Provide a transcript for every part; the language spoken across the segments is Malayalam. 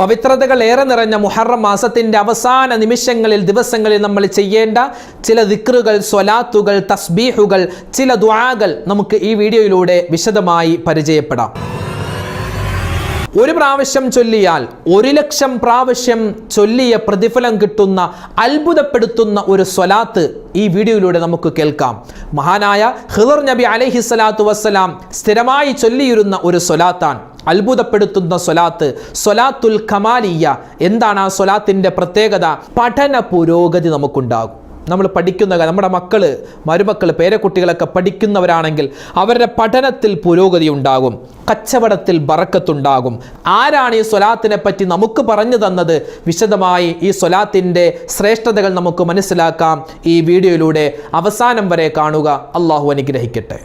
പവിത്രതകൾ ഏറെ നിറഞ്ഞ മുഹറം മാസത്തിൻ്റെ അവസാന നിമിഷങ്ങളിൽ ദിവസങ്ങളിൽ നമ്മൾ ചെയ്യേണ്ട ചില ദിക്റുകൾ, സ്വലാത്തുകൾ, തസ്ബീഹുകൾ, ചില ദുആകൾ നമുക്ക് ഈ വീഡിയോയിലൂടെ വിശദമായി പരിചയപ്പെടാം. ഒരു പ്രാവശ്യം ചൊല്ലിയാൽ 1,00,000 പ്രാവശ്യം ചൊല്ലിയ പ്രതിഫലം കിട്ടുന്ന അത്ഭുതപ്പെടുത്തുന്ന ഒരു സ്വലാത്ത് ഈ വീഡിയോയിലൂടെ നമുക്ക് കേൾക്കാം. മഹാനായ ഖിദർ നബി അലൈഹിസ്സലാത്തു വസ്സലാം സ്ഥിരമായി ചൊല്ലിയിരുന്ന ഒരു സ്വലാത്താണ്, അത്ഭുതപ്പെടുത്തുന്ന സ്വലാത്ത്, സ്വലാത്തുൽ കമാലിയ. എന്താണ് ആ സ്വലാത്തിൻ്റെ പ്രത്യേകത? പഠന പുരോഗതി നമുക്കുണ്ടാകും. നമ്മൾ പഠിക്കുന്ന നമ്മുടെ മക്കൾ, മരുമക്കൾ, പേരക്കുട്ടികളൊക്കെ പഠിക്കുന്നവരാണെങ്കിൽ അവരുടെ പഠനത്തിൽ പുരോഗതി ഉണ്ടാകും, കച്ചവടത്തിൽ ബറക്കത്തുണ്ടാകും. ആരാണ് ഈ സ്വലാത്തിനെ പറ്റി നമുക്ക് പറഞ്ഞു തന്നത്? വിശദമായി ഈ സ്വലാത്തിൻ്റെ ശ്രേഷ്ഠതകൾ നമുക്ക് മനസ്സിലാക്കാം. ഈ വീഡിയോയിലൂടെ അവസാനം വരെ കാണുക. അള്ളാഹു അനുഗ്രഹിക്കട്ടെ.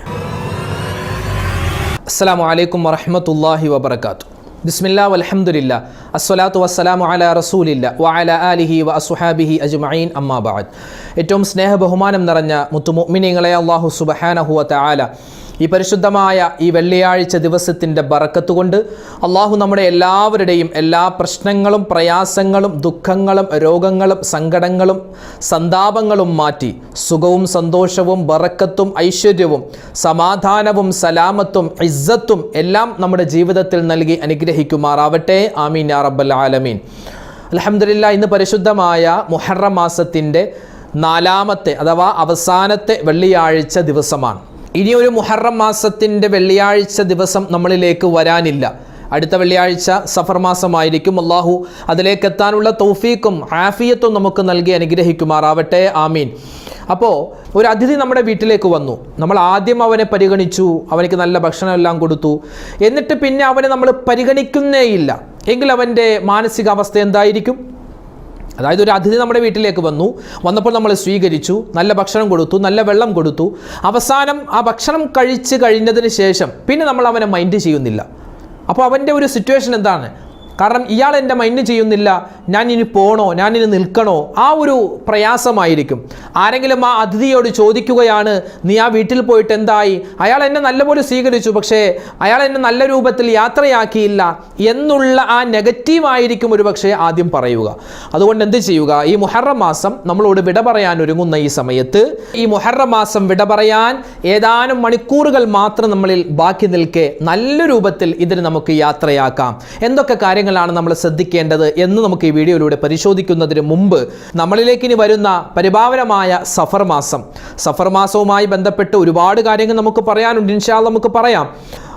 അസ്സലാമു അലൈക്കും വറഹ്മത്തുള്ളാഹി വബറകാതുഹു. ബിസ്മില്ലാ വൽഹംദുലില്ലാ അസ്സലാത്തു വസ്സലാമു അലാ റസൂലില്ലാ വഅലാ ആലിഹി വഅസ്ഹാബിഹി അജ്മഈൻ അമ്മാ ബഅദ്. ഏറ്റവും സ്നേഹ ബഹുമാനം നിറഞ്ഞ മുത്തുമുഅ്മിനീങ്ങളെ അല്ലാഹു സുബ്ഹാനഹു വ തആല ഈ പരിശുദ്ധമായ ഈ വെള്ളിയാഴ്ച ദിവസത്തിൻ്റെ ബറക്കത്ത് കൊണ്ട് അള്ളാഹു നമ്മുടെ എല്ലാവരുടെയും എല്ലാ പ്രശ്നങ്ങളും, പ്രയാസങ്ങളും, ദുഃഖങ്ങളും, രോഗങ്ങളും, സങ്കടങ്ങളും, സന്താപങ്ങളും മാറ്റി സുഖവും സന്തോഷവും ബറക്കത്തും ഐശ്വര്യവും സമാധാനവും സലാമത്തും ഇസ്സത്തും എല്ലാം നമ്മുടെ ജീവിതത്തിൽ നൽകി അനുഗ്രഹിക്കുമാറാവട്ടെ. ആമീൻ യാ റബ്ബൽ ആലമീൻ. അൽഹംദുലില്ലാ, ഇന്ന് പരിശുദ്ധമായ മുഹറം മാസത്തിൻ്റെ 4ാമത്തെ അഥവാ അവസാനത്തെ വെള്ളിയാഴ്ച ദിവസമാണ്. ഇനി ഒരു മുഹറം മാസത്തിൻ്റെ വെള്ളിയാഴ്ച ദിവസം നമ്മളിലേക്ക് വരാനില്ല. അടുത്ത വെള്ളിയാഴ്ച സഫർ മാസമായിരിക്കും. അള്ളാഹു അതിലേക്ക് എത്താനുള്ള തൗഫീക്കും ആഫിയത്തും നമുക്ക് നൽകി അനുഗ്രഹിക്കുമാറാവട്ടെ. ആമീൻ. അപ്പോൾ ഒരു അതിഥി നമ്മുടെ വീട്ടിലേക്ക് വന്നു. നമ്മൾ ആദ്യം അവനെ പരിഗണിച്ചു, അവനക്ക് നല്ല ഭക്ഷണം എല്ലാം കൊടുത്തു. എന്നിട്ട് പിന്നെ അവനെ നമ്മൾ പരിഗണിക്കുന്നേയില്ല എങ്കിൽ അവൻ്റെ മാനസികാവസ്ഥ എന്തായിരിക്കും? അതായത് ഒരു അതിഥി നമ്മുടെ വീട്ടിലേക്ക് വന്നപ്പോൾ നമ്മൾ സ്വീകരിച്ചു, നല്ല ഭക്ഷണം കൊടുത്തു, നല്ല വെള്ളം കൊടുത്തു. അവസാനം ആ ഭക്ഷണം കഴിച്ച് കഴിഞ്ഞതിന് ശേഷം പിന്നെ നമ്മൾ അവനെ മൈൻഡ് ചെയ്യുന്നില്ല. അപ്പോൾ അവൻ്റെ ഒരു സിറ്റുവേഷൻ എന്താണ്? കാരണം ഇയാൾ എൻ്റെ മൈൻഡ് ചെയ്യുന്നില്ല, ഞാൻ ഇനി പോണോ, ഞാൻ ഇനി നിൽക്കണോ, ആ ഒരു പ്രയാസമായിരിക്കും. ആരെങ്കിലും ആ അതിഥിയോട് ചോദിക്കുകയാണ്, നീ ആ വീട്ടിൽ പോയിട്ട് എന്തായി? അയാൾ എന്നെ നല്ലപോലെ സ്വീകരിച്ചു, പക്ഷേ അയാൾ എന്നെ നല്ല രൂപത്തിൽ യാത്രയാക്കിയില്ല എന്നുള്ള ആ നെഗറ്റീവായിരിക്കും ഒരു പക്ഷേ ആദ്യം പറയുക. അതുകൊണ്ട് എന്ത് ചെയ്യുക? ഈ മുഹറം മാസം നമ്മളോട് വിട പറയാൻ ഒരുങ്ങുന്ന ഈ സമയത്ത്, ഈ മുഹറം മാസം വിട പറയാൻ ഏതാനും മണിക്കൂറുകൾ മാത്രം നമ്മളിൽ ബാക്കി നിൽക്കെ നല്ല രൂപത്തിൽ ഇതിന് നമുക്ക് യാത്രയാക്കാം. എന്തൊക്കെ കാര്യങ്ങളാണ് നമ്മൾ ശ്രദ്ധിക്കേണ്ടത് എന്ന് നമുക്ക് ഈ വീഡിയോയിലൂടെ പരിശോധിക്കുന്നതിന് മുമ്പ് നമ്മളിലേക്ക് ഇനി വരുന്ന പരിപാവനമായ സഫർ മാസവുമായി ബന്ധപ്പെട്ട് ഒരുപാട് കാര്യങ്ങൾ നമുക്ക് പറയാനുണ്ട്. ഇൻഷാ അല്ലാഹ് നമുക്ക് പറയാം.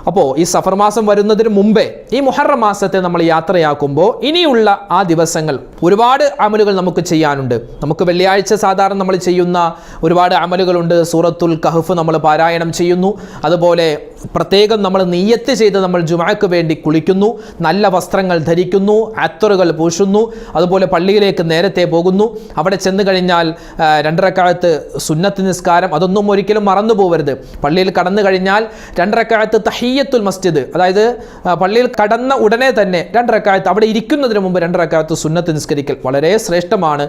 അപ്പോൾ ഈ സഫർ മാസം വരുന്നതിന് മുമ്പേ ഈ മുഹറം മാസത്തെ നമ്മൾ യാത്രയാക്കുമ്പോൾ ഇനിയുള്ള ആ ദിവസങ്ങൾ ഒരുപാട് അമലുകൾ നമുക്ക് ചെയ്യാനുണ്ട്. നമുക്ക് വെള്ളിയാഴ്ച സാധാരണ നമ്മൾ ചെയ്യുന്ന ഒരുപാട് അമലുകളുണ്ട്. സൂറത്തുൽ കഹ്ഫ് നമ്മൾ പാരായണം ചെയ്യുന്നു. അതുപോലെ പ്രത്യേകം നമ്മൾ നിയ്യത്ത് ചെയ്ത് നമ്മൾ ജുമഅക്ക് വേണ്ടി കുളിക്കുന്നു, നല്ല വസ്ത്രങ്ങൾ ധരിക്കുന്നു, അത്തറുകൾ പൂശുന്നു. അതുപോലെ പള്ളിയിലേക്ക് നേരത്തെ പോകുന്നു. അവിടെ ചെന്ന് കഴിഞ്ഞാൽ 2 റക്അത്ത് സുന്നത്ത് നിസ്കാരം, അതൊന്നും ഒരിക്കലും മറന്നു പോകരുത്. പള്ളിയിൽ കടന്നു കഴിഞ്ഞാൽ 2 റക്അത്ത് തഹിയ്യത്തുൽ മസ്ജിദ്, അതായത് പള്ളിയിൽ കടന്ന ഉടനെ തന്നെ 2 റക്അത്ത്, അവിടെ ഇരിക്കുന്നതിന് മുമ്പ് 2 റക്അത്ത് സുന്നത്ത് നിസ്കരിക്കൽ വളരെ ശ്രേഷ്ഠമാണ്.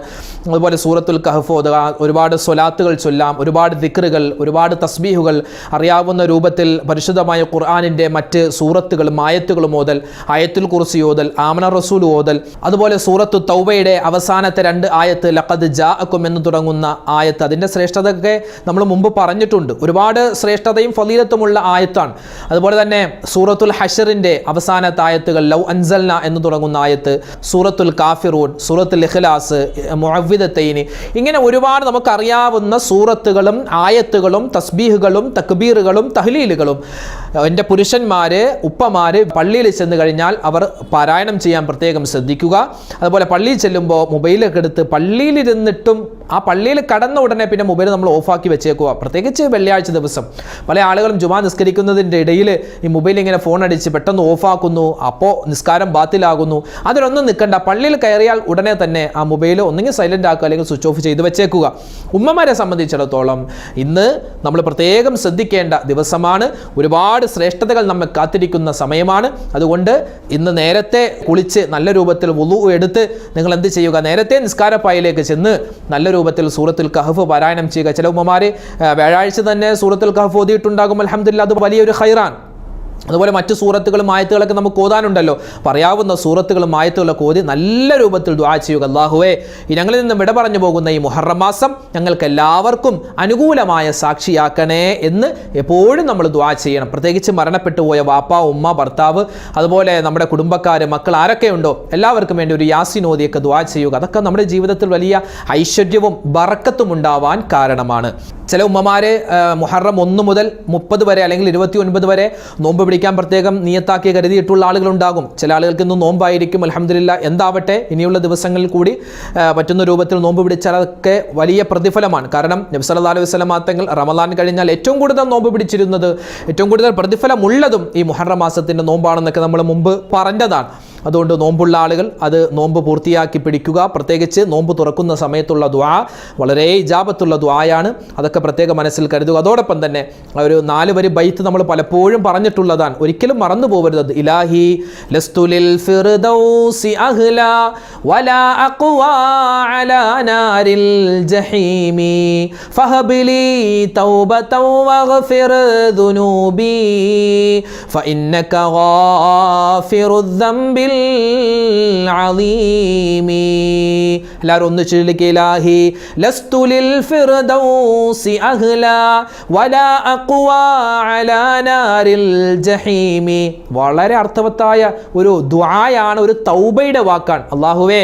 അതുപോലെ സൂറത്തുൽ കഹ്ഫ് ഓതുക, ഒരുപാട് സ്വലാത്തുകൾ ചൊല്ലാം, ഒരുപാട് ദിക്റുകൾ, ഒരുപാട് തസ്ബീഹുകൾ, അറിയാവുന്ന രൂപത്തിൽ പരിശുദ്ധമായ ഖുർആനിൻ്റെ മറ്റ് സൂറത്തുകളും ആയത്തുകളും ഓതൽ, ആയത്തുൽ കുർസി ഓതൽ, ആമന റസൂൽ ഓതൽ, അതുപോലെ സൂറത്തു തൗബയുടെ അവസാനത്തെ 2 ആയത്ത് ലഖദ് ജാഅക്കും എന്ന് തുടങ്ങുന്ന ആയത്ത്, അതിൻ്റെ ശ്രേഷ്ഠതയൊക്കെ നമ്മൾ മുമ്പ് പറഞ്ഞിട്ടുണ്ട്. ഒരുപാട് ശ്രേഷ്ഠതയും ഫളീലത്തുമുള്ള ആയത്താണ്. അതുപോലെ തന്നെ സൂറത്തുൽ ഹശറിൻ്റെ അവസാനത്തെ ആയത്തുകൾ ലൗ അൻസൽന എന്ന് തുടങ്ങുന്ന ആയത്ത്, സൂറത്തുൽ കാഫിറൂൻ, സൂറത്തുൽ ഇഖ്ലാസ്, മുഅവ്വിദത്തൈനി, ഇങ്ങനെ ഒരുപാട് നമുക്കറിയാവുന്ന സൂറത്തുകളും ആയത്തുകളും തസ്ബീഹുകളും തക്ബീറുകളും തഹ്ലീലുകളും എൻ്റെ പുരുഷന്മാർ, ഉപ്പമാർ പള്ളിയിൽ ചെന്ന് കഴിഞ്ഞാൽ അവർ പാരായണം ചെയ്യാൻ പ്രത്യേകം ശ്രദ്ധിക്കുക. അതുപോലെ പള്ളിയിൽ ചെല്ലുമ്പോൾ മൊബൈലൊക്കെ എടുത്ത് പള്ളിയിലിരുന്നിട്ടും ആ പള്ളിയിൽ കടന്ന ഉടനെ പിന്നെ മൊബൈൽ നമ്മൾ ഓഫാക്കി വെച്ചേക്കുക. പ്രത്യേകിച്ച് വെള്ളിയാഴ്ച ദിവസം പല ആളുകളും ജുമാ നിസ്കരിക്കുന്നതിൻ്റെ ഇടയിൽ ഈ മൊബൈൽ ഇങ്ങനെ ഫോൺ അടിച്ച് പെട്ടെന്ന് ഓഫാക്കുന്നു. അപ്പോൾ നിസ്കാരം ബാത്തിലാകുന്നു. അതിനൊന്നും നിൽക്കണ്ട. പള്ളിയിൽ കയറിയാൽ ഉടനെ തന്നെ ആ മൊബൈൽ ഒന്നെങ്കിൽ സൈലൻ്റ് ആക്കുക അല്ലെങ്കിൽ സ്വിച്ച് ഓഫ് ചെയ്ത് വെച്ചേക്കുക. ഉമ്മമാരെ സംബന്ധിച്ചിടത്തോളം ഇന്ന് നമ്മൾ പ്രത്യേകം ശ്രദ്ധിക്കേണ്ട ദിവസമാണ്. ഒരുപാട് ശ്രേഷ്ഠതകൾ നമ്മെ കാത്തിരിക്കുന്ന സമയമാണ്. അതുകൊണ്ട് ഇന്ന് നേരത്തെ കുളിച്ച് നല്ല രൂപത്തിൽ വുളു എടുത്ത് നിങ്ങൾ എന്ത് ചെയ്യുക? നേരത്തെ നിസ്കാരപ്പായിലേക്ക് ചെന്ന് നല്ല രൂപത്തിൽ സൂറത്തുൽ കഹ്ഫ് പാരായണം ചെയ്യുക. ചില ഉമ്മമാർ വ്യാഴാഴ്ച തന്നെ സൂറത്തുൽ കഹ്ഫ് ഓതിയിട്ടുണ്ടാകും. അൽഹംദുലില്ലാഹ്, അത് വലിയൊരു ഖൈറാൻ. അതുപോലെ മറ്റു സൂറത്തുകളും ആയത്തുകളൊക്കെ നമുക്ക് ഓതാനുണ്ടല്ലോ. പറയാവുന്ന സൂറത്തുകളും ആയത്തുകളൊക്കെ ഓതി നല്ല രൂപത്തിൽ ദുആ ചെയ്യുക. അല്ലാഹുവേ, ഞങ്ങളിൽ നിന്ന് വിട പറഞ്ഞു പോകുന്ന ഈ മുഹറം മാസം ഞങ്ങൾക്ക് എല്ലാവർക്കും അനുകൂലമായ സാക്ഷിയാക്കണേ എന്ന് എപ്പോഴും നമ്മൾ ദുആ ചെയ്യണം. പ്രത്യേകിച്ച് മരണപ്പെട്ടു പോയ വാപ്പ, ഉമ്മ, ഭർത്താവ്, അതുപോലെ നമ്മുടെ കുടുംബക്കാർ, മക്കൾ ആരൊക്കെ ഉണ്ടോ എല്ലാവർക്കും വേണ്ടി ഒരു യാസീൻ ഓതിയൊക്കെ ദുആ ചെയ്യുക. അതൊക്കെ നമ്മുടെ ജീവിതത്തിൽ വലിയ ഐശ്വര്യവും ബറക്കത്തും ഉണ്ടാവാൻ കാരണമാണ്. ചില ഉമ്മമാർ മുഹറം 1 മുതൽ 30 വരെ അല്ലെങ്കിൽ 29 വരെ നോമ്പ് പിടിക്കാൻ പ്രത്യേകം നിയത്താക്കി കരുതിയിട്ടുള്ള ആളുകളുണ്ടാകും. ചില ആളുകൾക്ക് ഇന്ന് നോമ്പായിരിക്കും. അൽഹംദുലില്ലാ, എന്താവട്ടെ, ഇനിയുള്ള ദിവസങ്ങളിൽ കൂടി പറ്റുന്ന രൂപത്തിൽ നോമ്പ് പിടിച്ചാൽ അതൊക്കെ വലിയ പ്രതിഫലമാണ്. കാരണം നബി സല്ലല്ലാഹു അലൈഹി വസല്ലം തങ്ങൾ റമളാൻ കഴിഞ്ഞാൽ ഏറ്റവും കൂടുതൽ നോമ്പ് പിടിച്ചിരുന്നത്, ഏറ്റവും കൂടുതൽ പ്രതിഫലമുള്ളതും ഈ മുഹറം മാസത്തിൻ്റെ നോമ്പാണെന്നൊക്കെ നമ്മൾ മുമ്പ് പറഞ്ഞതാണ്. അതുകൊണ്ട് നോമ്പുള്ള ആളുകൾ അത് നോമ്പ് പൂർത്തിയാക്കി പിടിക്കുക. പ്രത്യേകിച്ച് നോമ്പ് തുറക്കുന്ന സമയത്തുള്ള ദുആ വളരെ ഇജാബത്തുള്ള ദുആയാണ്. അതൊക്കെ പ്രത്യേകം മനസ്സിൽ കരുതുക. അതോടൊപ്പം തന്നെ ഒരു 4 വരി ബൈത്ത് നമ്മൾ പലപ്പോഴും പറഞ്ഞിട്ടുള്ളതാണ്, ഒരിക്കലും മറന്നു പോകരുത്. ഇലാഹി ലസ്തുലിൽ ഫിർദൗസി അഹ്ലാ വലാ അഖ്വാ അലാ നാരിൽ ജഹീമി ഫഹബ്ലി തൗബതൻ വഗ്ഫിർ ദുനൂബി ഫഇന്നക ഗാഫിറുദ് ദംബിൽ അളീമി. എല്ലാവരും ഒന്ന് ചൊല്ലിക്കേ, ഇലാഹി ലസ്തു ലിൽ ഫിർദൗസി അഹ്ലാ വലാ അഖ്വാ അലാ നാരിൽ ജഹീമി. വളരെ അർത്ഥവത്തായ ഒരു ദുആയാണ്, ഒരു തൗബയുടെ വാക്കാണ്. അല്ലാഹുവേ,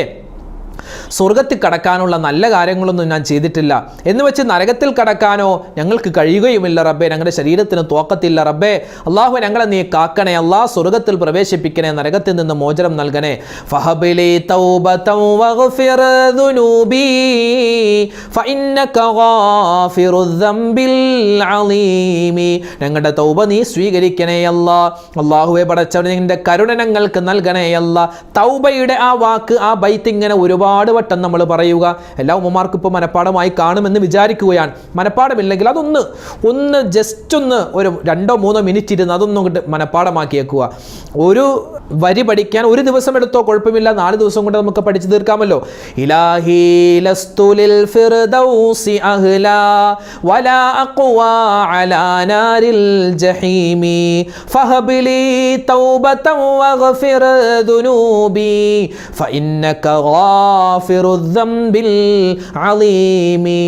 സ്വർഗത്തിൽ കടക്കാനുള്ള നല്ല കാര്യങ്ങളൊന്നും ഞാൻ ചെയ്തിട്ടില്ല എന്ന് വെച്ച് നരകത്തിൽ കടക്കാനോ ഞങ്ങൾക്ക് കഴിയുകയുമില്ല റബ്ബേ. ഞങ്ങളുടെ ശരീരത്തിന് തോക്കത്തില്ല റബ്ബേ. അല്ലാഹു, ഞങ്ങളെ നീ കാക്കണേ. അല്ലാഹ്, സ്വർഗത്തിൽ പ്രവേശിപ്പിക്കണേ, നരകത്തിൽ നിന്ന് മോചനം നൽകണേ. ഫഹബ്ലി തൗബതൻ വഗ്ഫിർ ദുനൂബി ഫഇന്നക ഗാഫിറുദ് ദംബിൽ അളീമി. ഞങ്ങളുടെ തൗബ നീ സ്വീകരിക്കണേ അല്ലാഹ്. അല്ലാഹുവേ, പടച്ചവനെ, നിന്റെ കരുണ ഞങ്ങൾക്ക് നൽകണേ അല്ലാഹ്. തൗബയുടെ ആ വാക്ക്, ആ ബൈത്ത് ഇങ്ങനെ ഒരുപാട് വട്ടം നമ്മൾ പറയുക. എല്ലാ ഉമ്മമാർക്കും ഇപ്പോൾ മനപ്പാടമായി കാണുമെന്ന് വിചാരിക്കുകയാണ്. മനപ്പാടമില്ലെങ്കിൽ അതൊന്ന് ജസ്റ്റ് ഒരു 2-3 മിനിറ്റ് ഇരുന്ന് അതൊന്നും മനപ്പാടമാക്കിയേക്കുക. ഒരു വരി പഠിക്കാൻ ഒരു ദിവസം എടുത്തോ കുഴപ്പമില്ല, 4 ദിവസം കൊണ്ട് നമുക്ക് പഠിച്ചു തീർക്കാമല്ലോ. ഇലാഹി ലസ്തു ലിൽ ഫിർദൗസി അഹ്ലാ വലാ അഖ്വാ അലാ നാരിൽ ജഹീമി ഫഹബ്ലി തൗബതൻ വഗ്ഫിർ ദുനൂബി ഫഇന്നക ഗാഫിറുദ് ദംബിൽ അളീമി.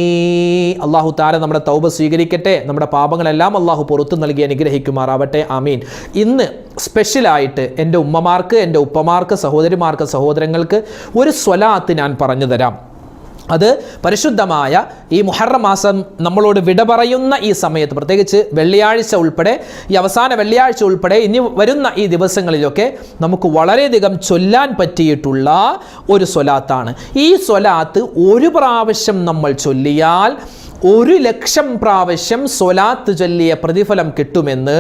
അല്ലാഹു തആല നമ്മുടെ തൗബ സ്വീകരിക്കട്ടെ. നമ്മുടെ പാപങ്ങളെല്ലാം അല്ലാഹു പുറത്തു നൽകി അനുഗ്രഹിക്കുമാറാവട്ടെ. ആമീൻ. ഇന്ന് സ്പെഷ്യലായിട്ട് എൻ്റെ ഉമ്മമാർക്ക്, എൻ്റെ ഉപ്പമാർക്ക്, സഹോദരിമാർക്ക്, സഹോദരങ്ങൾക്ക് ഒരു സ്വലാത്ത് ഞാൻ പറഞ്ഞു തരാം. അത് പരിശുദ്ധമായ ഈ മുഹറം മാസം നമ്മളോട് വിട പറയുന്ന ഈ സമയത്ത്, പ്രത്യേകിച്ച് വെള്ളിയാഴ്ച ഉൾപ്പെടെ, ഈ അവസാന വെള്ളിയാഴ്ച ഉൾപ്പെടെ ഇനി വരുന്ന ഈ ദിവസങ്ങളിലൊക്കെ നമുക്ക് വളരെയധികം ചൊല്ലാൻ പറ്റിയിട്ടുള്ള ഒരു സ്വലാത്താണ്. ഈ സ്വലാത്ത് ഒരു പ്രാവശ്യം നമ്മൾ ചൊല്ലിയാൽ 1,00,000 പ്രാവശ്യം സ്വലാത്ത് ചൊല്ലിയ പ്രതിഫലം കിട്ടുമെന്ന്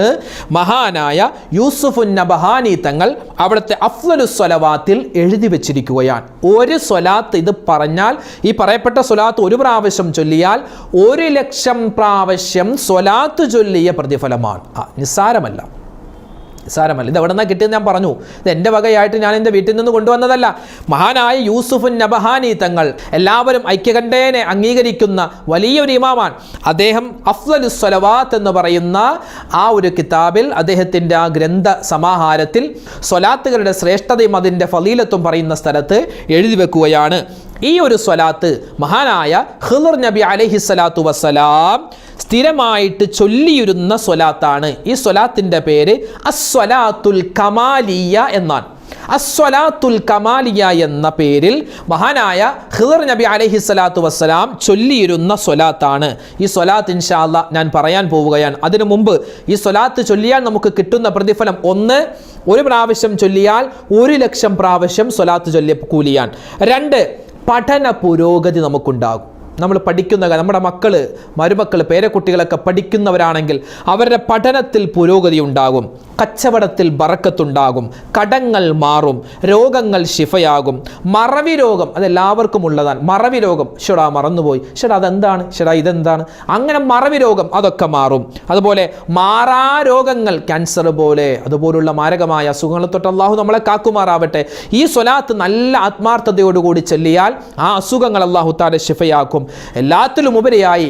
മഹാനായ യൂസുഫുൻ നബഹാനി തങ്ങൾ അവിടുത്തെ അഫ്ളലുസ് സ്വലവാത്തിൽ എഴുതി വെച്ചിരിക്കുകയാണ്. ഒരു സ്വലാത്ത്, ഇത് പറഞ്ഞാൽ ഈ പറയപ്പെട്ട സ്വലാത്ത് ഒരു പ്രാവശ്യം ചൊല്ലിയാൽ 1,00,000 പ്രാവശ്യം സ്വലാത്ത് ചൊല്ലിയ പ്രതിഫലമാണ്. നിസ്സാരമല്ല. ഇത് എവിടെ നിന്നാണ് കിട്ടിയെന്ന് ഞാൻ പറഞ്ഞു. ഇത് എൻ്റെ വകയായിട്ട് ഞാൻ എൻ്റെ വീട്ടിൽ നിന്ന് കൊണ്ടുവന്നതല്ല. മഹാനായ യൂസുഫുൻ നബഹാനി തങ്ങൾ എല്ലാവരും ഐക്യകണ്ഠേനെ അംഗീകരിക്കുന്ന വലിയൊരു ഇമാമാണ്. അദ്ദേഹം അഫ്ളലുസ് സ്വലവാത്ത് എന്ന് പറയുന്ന ആ ഒരു കിതാബിൽ, അദ്ദേഹത്തിൻ്റെ ആ ഗ്രന്ഥ സമാഹാരത്തിൽ സ്വലാത്തുകളുടെ ശ്രേഷ്ഠതയും അതിൻ്റെ ഫളീലത്തും പറയുന്ന സ്ഥലത്ത് എഴുതി വെക്കുകയാണ്. ഈ ഒരു സ്വലാത്ത് മഹാനായ ഖിളിർ നബി അലൈഹിസ്സലാത്തു വസ്സലാം സ്ഥിരമായിട്ട് ചൊല്ലിയിരുന്ന സ്വലാത്താണ്. ഈ സ്വലാത്തിൻ്റെ പേര് അസ്വലാത്തുൽ കമാലിയ എന്നാണ്. അസ്വലാത്തുൽ കമാലിയ എന്ന പേരിൽ മഹാനായ ഖിളിർ നബി അലൈഹിസ്സലാത്തു വസ്സലാം ചൊല്ലിയിരുന്ന സ്വലാത്താണ്. ഈ സ്വലാത്ത് ഇൻഷാ അല്ലാഹ് ഞാൻ പറയാൻ പോവുകയാണ്. അതിനു മുമ്പ് ഈ സ്വലാത്ത് ചൊല്ലിയാൽ നമുക്ക് കിട്ടുന്ന പ്രതിഫലം, 1, ഒരു പ്രാവശ്യം ചൊല്ലിയാൽ 1,00,000 പ്രാവശ്യം സ്വലാത്ത് ചൊല്ലിയ കൂലിയാണ്. 2, പഠന പുരോഗതി നമുക്കുണ്ടാകും. നമ്മൾ പഠിക്കുന്ന, നമ്മുടെ മക്കൾ, മരുമക്കൾ, പേരക്കുട്ടികളൊക്കെ പഠിക്കുന്നവരാണെങ്കിൽ അവരുടെ പഠനത്തിൽ പുരോഗതി ഉണ്ടാകും, കച്ചവടത്തിൽ ബറക്കത്തുണ്ടാകും, കടങ്ങൾ മാറും, രോഗങ്ങൾ ശിഫയാകും. മറവി രോഗം അതെല്ലാവർക്കും ഉള്ളതാണ്. മറവി രോഗം, ഷെടാ മറന്നുപോയി, ഷെടാ അതെന്താണ്, ഷെടാ ഇതെന്താണ്, അങ്ങനെ മറവി രോഗം അതൊക്കെ മാറും. അതുപോലെ മാറാ രോഗങ്ങൾ, ക്യാൻസർ പോലെ അതുപോലുള്ള മാരകമായ അസുഖങ്ങളെ തൊട്ട് അല്ലാഹു നമ്മളെ കാക്കുമാറാവട്ടെ. ഈ സ്വലാത്ത് നല്ല ആത്മാർത്ഥതയോടുകൂടി ചൊല്ലിയാൽ ആ അസുഖങ്ങൾ അല്ലാഹു തആല ശിഫയാക്കും. എല്ലാത്തിലും ഉപരിയായി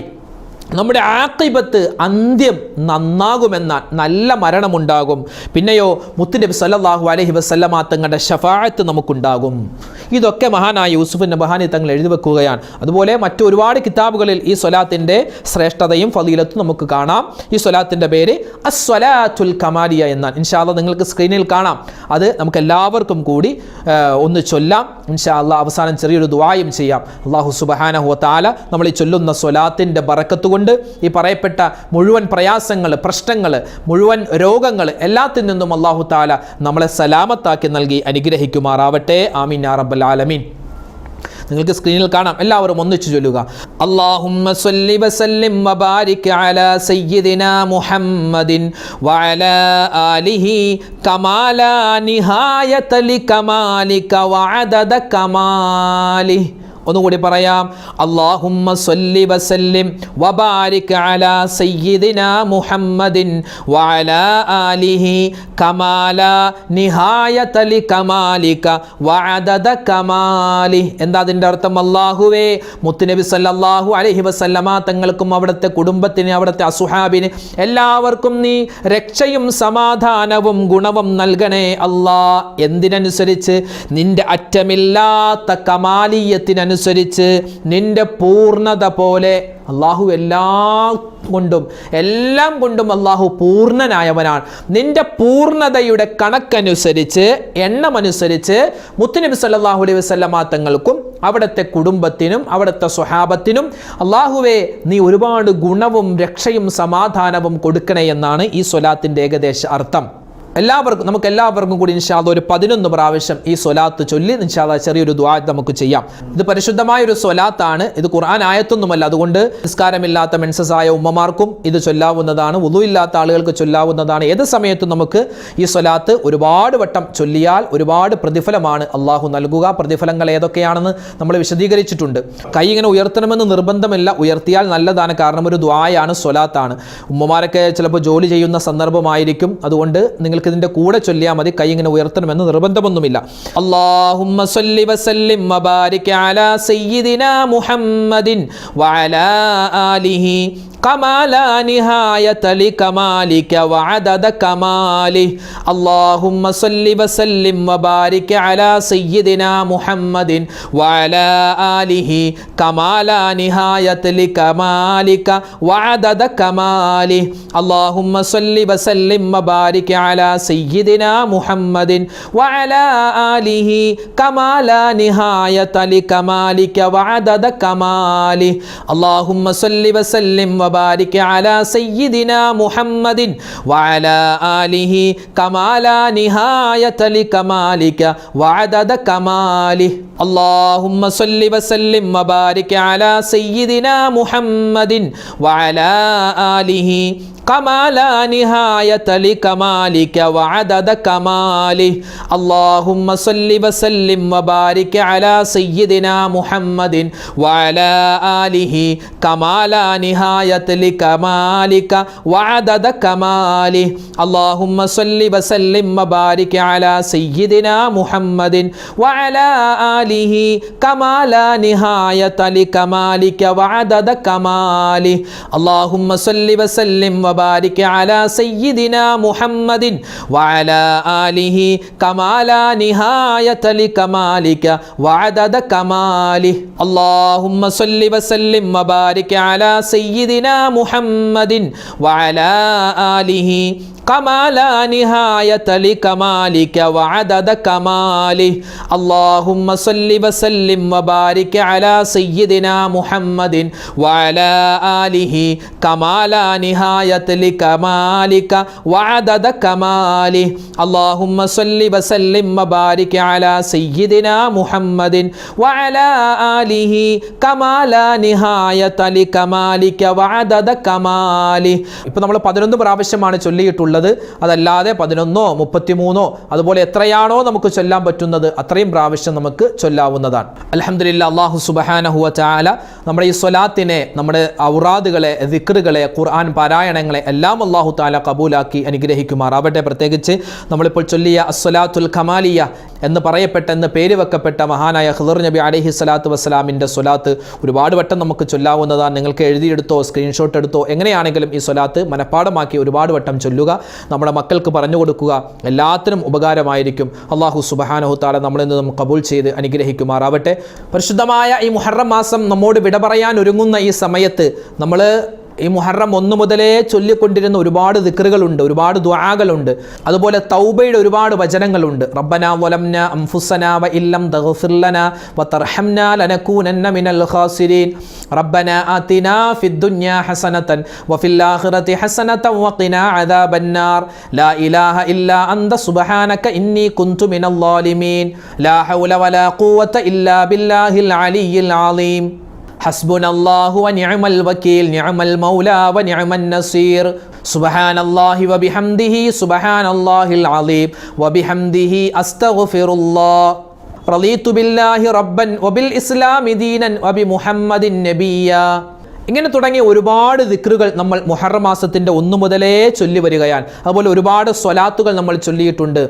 നമ്മുടെ ആഖിബത്ത് അന്ത്യം നന്നാകുമെന്ന നല്ല മരണമുണ്ടാകും. പിന്നെയോ മുത്തുനബി സല്ലല്ലാഹു അലൈഹി വസല്ലമ തങ്ങളുടെ ശഫാഅത്ത് നമുക്കുണ്ടാകും. ഇതൊക്കെ മഹാനായ യൂസുഫ് നബഹാനി തങ്ങൾ എഴുതി വെക്കുകയാണ്. അതുപോലെ മറ്റു ഒരുപാട് കിതാബുകളിൽ ഈ സ്വലാത്തിൻ്റെ ശ്രേഷ്ഠതയും ഫളീലത്തും നമുക്ക് കാണാം. ഈ സ്വലാത്തിൻ്റെ പേര് അസ്വലാത്തുൽ കമാലിയ എന്നാണ്. ഇൻഷാ അല്ലാഹ് നിങ്ങൾക്ക് സ്ക്രീനിൽ കാണാം. അത് നമുക്ക് എല്ലാവർക്കും കൂടി ഒന്ന് ചൊല്ലാം. ഇൻഷാ അല്ലാഹ് അവസാനം ചെറിയൊരു ദുആയും ചെയ്യാം. അല്ലാഹു സുബ്ഹാനഹു വ തആല നമ്മൾ ഈ ചൊല്ലുന്ന സ്വലാത്തിൻ്റെ ബറക്കത്ത് കൊണ്ട് ഈ പറയപ്പെട്ട മുഴുവൻ പ്രയാസങ്ങൾ, പ്രശ്നങ്ങൾ, മുഴുവൻ രോഗങ്ങൾ എല്ലാത്തിൽ നിന്നും അല്ലാഹു തആല നമ്മളെ സലാമത്താക്കി നൽകി അനുഗ്രഹിക്കുമാറാവട്ടെ. ആമീൻ യാ റബ്ബൽ ആലമീൻ. നിങ്ങൾക്ക് സ്ക്രീനിൽ കാണാം. എല്ലാവരും ഒന്നിച്ചു ചൊല്ലുക. അല്ലാഹുമ്മ സ്വല്ലി വസല്ലിം വബാരിക് അലാ സയ്യിദിനാ മുഹമ്മദിൻ വഅലാ ആലിഹി കമാലാ നിഹായത ലികമാലിക വഅദദ കമാലിഹി. ഒന്നുകൂടി പറയാം. അല്ലാഹുമ്മ സ്വല്ലി വസല്ലിം വബാരിക് അലാ സയ്യിദിനാ മുഹമ്മദിൻ വഅലാ ആലിഹി കമാല നിഹായത ലികമാലിക വഅദദ കമാലിഹി. എന്താ അതിൻ്റെ അർത്ഥം? അല്ലാഹുവേ, മുത്തുനബി സല്ലല്ലാഹു അലൈഹി വസല്ലമ തങ്ങൾക്കും അവിടുത്തെ കുടുംബത്തിന്, അവിടുത്തെ അസുഹാബിന് എല്ലാവർക്കും നീ രക്ഷയും സമാധാനവും ഗുണവും നൽകണേ അല്ലാ. എന്തിനനുസരിച്ച്? നിന്റെ അറ്റമില്ലാത്ത കമാലിയത്തിനനുസരിച്ച്, നിന്റെ പൂർണ്ണത പോലെ. അള്ളാഹു എല്ലാം കൊണ്ടും അള്ളാഹു പൂർണ്ണനായവനാണ്. നിന്റെ പൂർണ്ണതയുടെ കണക്കനുസരിച്ച്, എണ്ണമനുസരിച്ച് മുത്തുനബി സല്ലല്ലാഹു അലൈഹി വസല്ലമ തങ്ങൾക്കും അവിടുത്തെ കുടുംബത്തിനും അവിടുത്തെ സ്വഹാബത്തിനും അള്ളാഹുവേ നീ ഒരുപാട് ഗുണവും രക്ഷയും സമാധാനവും കൊടുക്കണേ എന്നാണ് ഈ സ്വലാത്തിൻ്റെ ഏകദേശ അർത്ഥം. നമുക്ക് എല്ലാവർക്കും കൂടി ഇൻഷാ അല്ലാഹ് ഒരു 11 പ്രാവശ്യം ഈ സ്വലാത്ത് ചൊല്ലി ഇൻഷാ അല്ലാഹ് ചെറിയൊരു ദുആ നമുക്ക് ചെയ്യാം. ഇത് പരിശുദ്ധമായൊരു സ്വലാത്താണ്. ഇത് ഖുർആൻ ആയത്തൊന്നുമല്ല. അതുകൊണ്ട് നിസ്കാരമില്ലാത്ത മെൻസസായ ഉമ്മമാർക്കും ഇത് ചൊല്ലാവുന്നതാണ്. വുളു ഇല്ലാത്ത ആളുകൾക്ക് ചൊല്ലാവുന്നതാണ്. ഏത് സമയത്തും നമുക്ക് ഈ സ്വലാത്ത് ഒരുപാട് വട്ടം ചൊല്ലിയാൽ ഒരുപാട് പ്രതിഫലമാണ് അള്ളാഹു നൽകുക. പ്രതിഫലങ്ങൾ ഏതൊക്കെയാണെന്ന് നമ്മൾ വിശദീകരിച്ചിട്ടുണ്ട്. കൈ ഇങ്ങനെ ഉയർത്തണമെന്ന് നിർബന്ധമില്ല, ഉയർത്തിയാൽ നല്ലതാണ്. കാരണം ഒരു ദുആയാണ്, സ്വലാത്താണ്. ഉമ്മമാരൊക്കെ ചിലപ്പോൾ ജോലി ചെയ്യുന്ന സന്ദർഭമായിരിക്കും. അതുകൊണ്ട് നിങ്ങൾ ഇതിന്റെ കൂടെ ചൊല്ലിയാൽ മതി. കൈ ഇങ്ങനെ ഉയർത്തണമെന്ന് നിർബന്ധമൊന്നുമില്ല. അല്ലാഹുമ്മ സ്വല്ലി വസല്ലിം വബാരിക് അലാ സയ്യിദിനാ മുഹമ്മദിൻ വഅലാ ആലിഹി കമാലാ നിഹായത ലികമാലിക വഅദദ കമാലിഹി. അല്ലാഹുമ്മ സ്വല്ലി വസല്ലിം വബാരിക് അലാ സയ്യിദിനാ മുഹമ്മദിൻ വഅലാ ആലിഹി കമാലാ നിഹായത ലികമാലിക വഅദദ കമാലിഹി. അല്ലാഹുമ്മ സ്വല്ലി വസല്ലിം വബാരിക് അലാ സയ്യിദിനാ മുഹമ്മദിൻ വഅലാ ആലിഹി കമാലാ നിഹായത ലികമാലിക വഅദദ കമാലിഹി. അല്ലാഹുമ്മ സ്വല്ലി വസല്ലിം وبارك على سيدنا محمد وعلى آله كمالا نهاية لكمالك وعدد كماله. اللهم صل وسلم وبارك على سيدنا محمد وعلى آله كمالا نهاية لكمالك وعدد كماله. اللهم صل وسلم وبارك على سيدنا محمد وعلى آله كمالا نهاية لكمالك وعدد كماله. اللهم صل وسلم وبارك على سيدنا محمد وعلى آله كمالا نهاية لكمالك وعدد كماله. اللهم صل وسلم وبارك على سيدنا محمد وعلى آله كمالا نهاية لكمالك وعدد كماله. اللهم صل وسلم وبارك على سيدنا محمد وعلى آله كمالا نهاية لكمالك وعدد كماله. اللهم صل وسلم وبارك على سيدنا محمد وعلى آله كمالا نهاية لكمالك وعدد كماله. اللهم صل وسلم وبارك على سيدنا محمد وعلى آله كمالا نهاية لكمالك وعدد كماله. ഇപ്പോൾ നമ്മൾ 11 പ്രാവശ്യമാണ് ചൊല്ലിയിട്ടുള്ളത്. അതല്ലാതെ 11 33 അതുപോലെ എത്രയാണോ നമുക്ക് ചൊല്ലാൻ പറ്റുന്നത് അത്രയും പ്രാവശ്യം നമുക്ക് ചൊല്ലാവുന്നതാണ്. അൽഹംദുലില്ലാ, അല്ലാഹു സുബ്ഹാനഹു വ തആല നമ്മുടെ ഈ സ്വലാത്തിനെ, നമ്മുടെ ഔറാദുകളെ, ദിക്റുകളെ, ഖുർആൻ പാരായണങ്ങളെ എല്ലാം അല്ലാഹു തആല കബൂലാക്കി അനുഗ്രഹിക്കുമാറാവട്ടെ. പ്രത്യേകിച്ച് നമ്മളിപ്പോൾ ചൊല്ലിയ അസ്സലാത്തുൽ കമാലിയ എന്ന് പറയപ്പെട്ടെന്ന് പേര് വെക്കപ്പെട്ട മഹാനായ ഖിദർ നബി അലൈഹി സ്വലാത്തു വസ്സലാമിൻ്റെ സ്വലാത്ത് ഒരുപാട് വട്ടം നമുക്ക് ചൊല്ലാവുന്നതാണ്. നിങ്ങൾക്ക് എഴുതിയെടുത്തോ സ്ക്രീൻഷോട്ട് എടുത്തോ എങ്ങനെയാണെങ്കിലും ഈ സ്വലാത്ത് മനഃപ്പാടമാക്കി ഒരുപാട് വട്ടം ചൊല്ലുക. നമ്മുടെ മക്കൾക്ക് പറഞ്ഞു കൊടുക്കുക. എല്ലാത്തിനും ഉപകാരമായിരിക്കും. അല്ലാഹു സുബ്ഹാനഹു തആല നമ്മളിൽ നിന്നും ഖബൂൽ ചെയ്ത് അനുഗ്രഹിക്കുമാറാവട്ടെ. പരിശുദ്ധമായ ഈ മുഹറം മാസം നമ്മോട് വിട പറയാൻ ഒരുങ്ങുന്ന ഈ സമയത്ത് നമ്മൾ ഈ മുഹറം 1 മുതലേ ചൊല്ലിക്കൊണ്ടിരുന്ന ഒരുപാട് ദിക്റുകളുണ്ട്, ഒരുപാട് ദുആകളുണ്ട്. അതുപോലെ തൗബയുടെ ഒരുപാട് വചനങ്ങളുണ്ട്. റബ്ബനാ വലംനാ അൻഫുസനാ വ ഇല്ലം തഗ്ഫിർ ലനാ വതർഹംനാ ലനകൂനന്ന മിനൽ ഖാസിരീൻ റബ്ബനാ ആതിനാ ഫിദ്ദുനിയാ ഹസനതൻ വഫിൽ ആഖിറതി ഹസനതൻ വഖിനാ അദാബന്നാർ ലാ ഇലാഹ ഇല്ലാ അൻത സുബ്ഹാനക ഇന്നി കുൻതു മിനൽ ളാലിമീൻ ലാ ഹൗല വലാ ഖുവത ഇല്ലാ ബില്ലാഹിൽ അലിയ്യിൽ അളീം ഹസ്ബുനല്ലാഹു വനിഅമൽ വകീൽ നിഅമൽ മൗലാ വനിഅമൻ നസീർ സുബ്ഹാനല്ലാഹി വബിഹംദിഹി സുബ്ഹാനല്ലാഹിൽ അലീം വബിഹംദിഹി അസ്തഗ്ഫിറുല്ലാഹ് റളീതു ബില്ലാഹി റബ്ബൻ വബിൽ ഇസ്ലാമി ദീനൻ വബി മുഹമ്മദിൻ നബിയ്യാ. ഇങ്ങനെ തുടങ്ങിയ ഒരുപാട് ദിക്റുകൾ നമ്മൾ മുഹറം മാസത്തിൻ്റെ 1 മുതലേ ചൊല്ലി വരികയാണ്. അതുപോലെ ഒരുപാട് സ്വലാത്തുകൾ നമ്മൾ ചൊല്ലിയിട്ടുണ്ട്.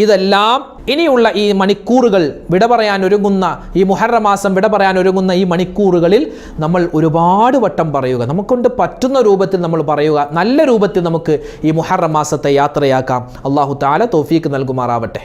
ഇതെല്ലാം ഇനിയുള്ള ഈ മണിക്കൂറുകൾ വിട പറയാൻ ഒരുങ്ങുന്ന ഈ മുഹറം മാസം വിട പറയാൻ ഒരുങ്ങുന്ന ഈ മണിക്കൂറുകളിൽ നമ്മൾ ഒരുപാട് വട്ടം പറയുക. നമുക്കൊണ്ട് പറ്റുന്ന രൂപത്തിൽ നമ്മൾ പറയുക. നല്ല രൂപത്തിൽ നമുക്ക് ഈ മുഹറം മാസത്തെ യാത്രയാക്കാം. അല്ലാഹു തആല തൗഫീക്ക് നൽകുമാറാവട്ടെ.